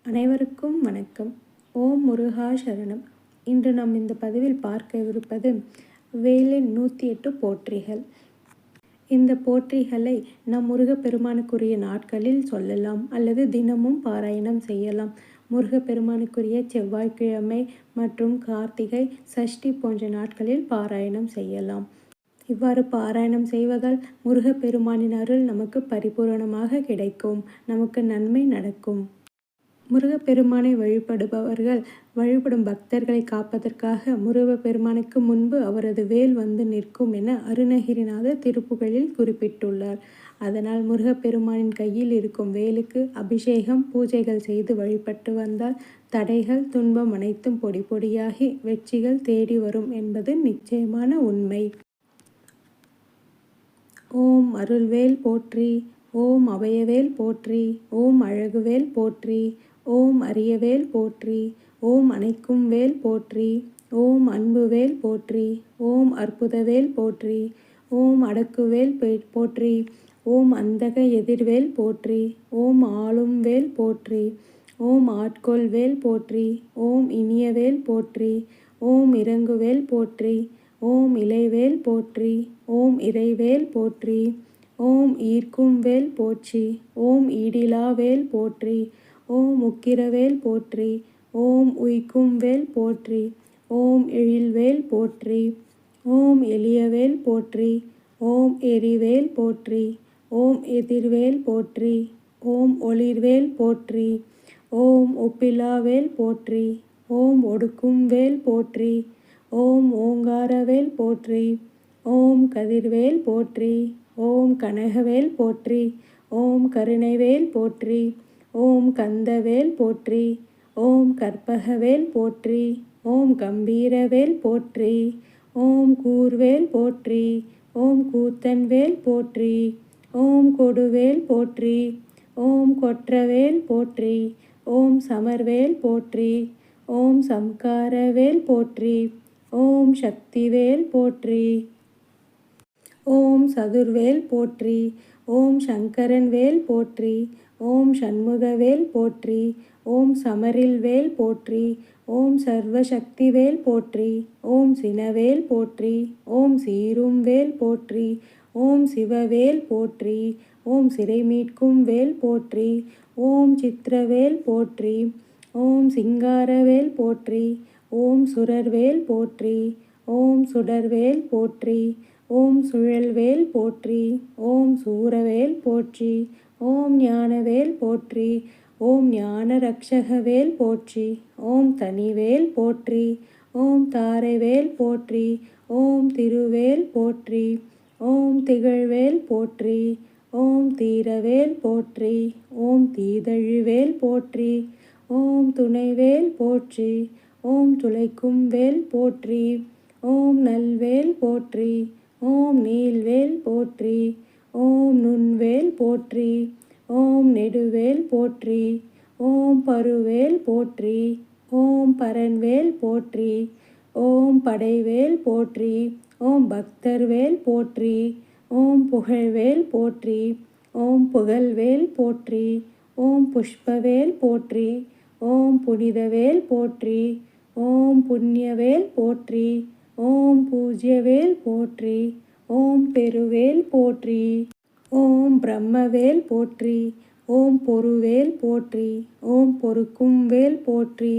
அனைவருக்கும் வணக்கம். ஓம் முருகா சரணம். இன்று நாம் இந்த பதிவில் பார்க்கவிருப்பது வேலின் 108 போற்றிகள். இந்த போற்றிகளை நம் முருகப்பெருமானுக்குரிய நாட்களில் சொல்லலாம் அல்லது தினமும் பாராயணம் செய்யலாம். முருகப்பெருமானுக்குரிய செவ்வாய்க்கிழமை மற்றும் கார்த்திகை, சஷ்டி போன்ற நாட்களில் பாராயணம் செய்யலாம். இவ்வாறு பாராயணம் செய்வதால் முருகப்பெருமானின் அருள் நமக்கு பரிபூரணமாக கிடைக்கும், நமக்கு நன்மை நடக்கும். முருகப்பெருமானை வழிபடுபவர்கள் வழிபடும் பக்தர்களை காப்பதற்காக முருகப்பெருமானுக்கு முன்பு அவரது வேல் வந்து நிற்கும் என அருணகிரிநாதர் திருப்புகழில் குறிப்பிட்டுள்ளார். அதனால் முருகப்பெருமானின் கையில் இருக்கும் வேலுக்கு அபிஷேகம், பூஜைகள் செய்து வழிபட்டு வந்தால் தடைகள், துன்பம் அனைத்தும் பொடி பொடியாகி வெற்றிகள் தேடி வரும் என்பது நிச்சயமான உண்மை. ஓம் அருள்வேல் போற்றி, ஓம் அபயவேல் போற்றி, ஓம் அழகுவேல் போற்றி, ஓம் அரியவேல் போற்றி, ஓம் அணைக்கும் வேல் போற்றி, ஓம் அன்புவேல் போற்றி, ஓம் அற்புதவேல் போற்றி, ஓம் அடக்குவேல் போற்றி, ஓம் அந்தக எதிர்வேல் போற்றி, ஓம் ஆளும் வேல் போற்றி, ஓம் ஆட்கொள் வேல் போற்றி, ஓம் இனியவேல் போற்றி, ஓம் இறங்குவேல் போற்றி, ஓம் இலைவேல் போற்றி, ஓம் இறைவேல் போற்றி, ஓம் ஈர்க்கும் வேல் போற்றி, ஓம் ஈடிலா வேல் போற்றி, ஓம் உக்கிரவேல் போற்றி, ஓம் உய்க்கும் வேல் போற்றி, ஓம் எழில்வேல் போற்றி, ஓம் எளியவேல் போற்றி, ஓம் எரிவேல் போற்றி, ஓம் எதிர்வேல் போற்றி, ஓம் ஒளிர்வேல் போற்றி, ஓம் ஒப்பிலாவேல் போற்றி, ஓம் ஒடுக்கும் வேல் போற்றி, ஓம் ஓங்காரவேல் போற்றி, ஓம் கதிர்வேல் போற்றி, ஓம் கனகவேல் போற்றி, ஓம் கருணைவேல் போற்றி, ஓம் கந்தவேல் போற்றி, ஓம் கற்பகவேல் போற்றி, ஓம் கம்பீரவேல் போற்றி, ஓம் கூர்வேல் போற்றி, ஓம் கூத்தன்வேல் போற்றி, ஓம் கொடுவேல் போற்றி, ஓம் கொற்றவேல் போற்றி, ஓம் சமர்வேல் போற்றி, ஓம் சம்காரவேல் போற்றி, ஓம் சக்திவேல் போற்றி, ஓம் சதுர்வேல் போற்றி, ஓம் சங்கரன் வேல் போற்றி, ஓம் சண்முகவேல் போற்றி, ஓம் சமரில்வேல் போற்றி, ஓம் சர்வசக்திவேல் போற்றி, ஓம் சினவேல் போற்றி, ஓம் சீரும் வேல் போற்றி, ஓம் சிவவேல் போற்றி, ஓம் சிறை மீட்கும் வேல் போற்றி, ஓம் சித்திரவேல் போற்றி, ஓம் சிங்காரவேல் போற்றி, ஓம் சுரர்வேல் போற்றி, ஓம் சுடர்வேல் போற்றி, ஓம் சுழல்வேல் போற்றி, ஓம் சூரவேல் போற்றி, ஓம் ஞானவேல் போற்றி, ஓம் ஞான ரக்ஷகவேல் போற்றி, ஓம் தனிவேல் போற்றி, ஓம் தாரைவேல் போற்றி, ஓம் திருவேல் போற்றி, ஓம் திகழ்வேல் போற்றி, ஓம் தீரவேல் போற்றி, ஓம் தீதழிவேல் போற்றி, ஓம் துணைவேல் போற்றி, ஓம் துளைக்கும் வேல் போற்றி, ஓம் நல்வேல் போற்றி, ஓம் நீல்வேல் போற்றி, ஓம் நுண்வேல் போற்றி, ஓம் நெடுவேல் போற்றி, ஓம் பருவேல் போற்றி, ஓம் பரன்வேல் போற்றி, ஓம் படைவேல் போற்றி, ஓம் பக்தர்வேல் போற்றி, ஓம் புகழ்வேல் போற்றி, ஓம் புகழ்வேல் போற்றி, ஓம் புஷ்பவேல் போற்றி, ஓம் புனிதவேல் போற்றி, ஓம் புண்ணியவேல் போற்றி, ஓம் பூஜ்யவேல் போற்றி, ஓம் பெருவேல் போற்றி, ஓம் பிரம்மவேல் போற்றி, ஓம் பொருவேல் போற்றி, ஓம் பொறுக்கும் வேல் போற்றி,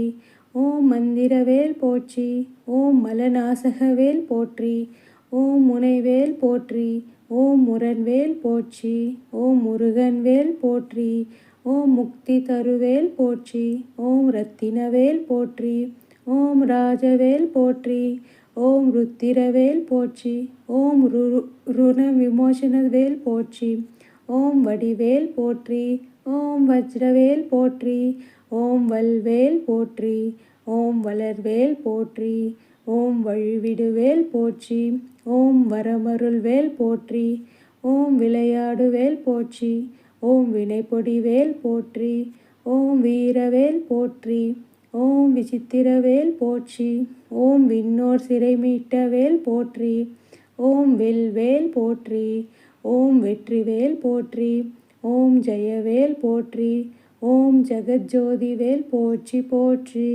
ஓம் மந்திரவேல் போற்றி, ஓம் மலநாசகவேல் போற்றி, ஓம் முனைவேல் போற்றி, ஓம் முரண்வேல் போற்றி, ஓம் முருகன்வேல் போற்றி, ஓம் முக்தி தருவேல் போற்றி, ஓம் ரத்தினவேல் போற்றி, ஓம் ராஜவேல் போற்றி, ஓம் ருத்திரவேல் போற்றி, ஓம் ருண விமோசனவேல் போற்றி, ஓம் வடிவேல் போற்றி, ஓம் வஜ்ரவேல் போற்றி, ஓம் வல்வேல் போற்றி, ஓம் வளர்வேல் போற்றி, ஓம் வழிவிடுவேல் போற்றி, ஓம் வரமருள்வேல் போற்றி, ஓம் விளையாடுவேல் போற்றி, ஓம் வினைப்பொடிவேல் போற்றி, ஓம் வீரவேல் போற்றி, ஓம் விசித்திரவேல் போற்றி, ஓம் விண்ணோர் சிறை மீட்ட வேல் போற்றி, ஓம் வெல்வேல் போற்றி, ஓம் வெற்றிவேல் போற்றி, ஓம் ஜெயவேல் போற்றி, ஓம் ஜெகஜோதி வேல் போற்றி போற்றி.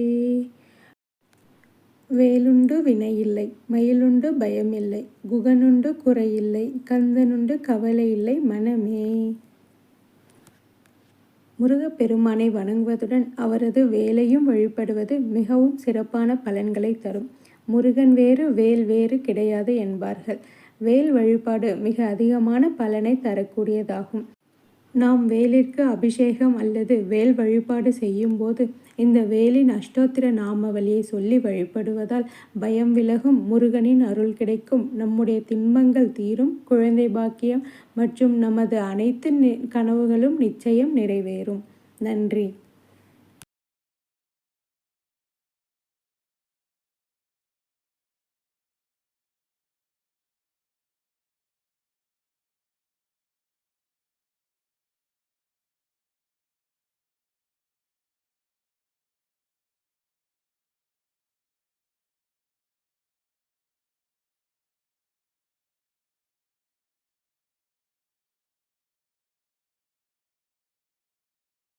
வேலுண்டு வினையில்லை, மயிலுண்டு பயமில்லை, குகனுண்டு குறையில்லை, கந்தனுண்டு கவலையில்லை மனமே. முருகப்பெருமானை வணங்குவதுடன் அவரது வேலையும் வழிபடுவது மிகவும் சிறப்பான பலன்களை தரும். முருகன் வேறு வேல் வேறு கிடையாது என்பார்கள். வேல் வழிபாடு மிக அதிகமான பலனை தரக்கூடியதாகும். நாம் வேலிற்கு அபிஷேகம் அல்லது வேல் வழிபாடு செய்யும்போது இந்த வேலின் அஷ்டோத்திர நாமவலியை சொல்லி வழிபடுவதால் பயம் விலகும், முருகனின் அருள் கிடைக்கும், நம்முடைய துன்பங்கள் தீரும், குழந்தை பாக்கியம் மற்றும் நமது அனைத்து கனவுகளும் நிச்சயம் நிறைவேறும். நன்றி.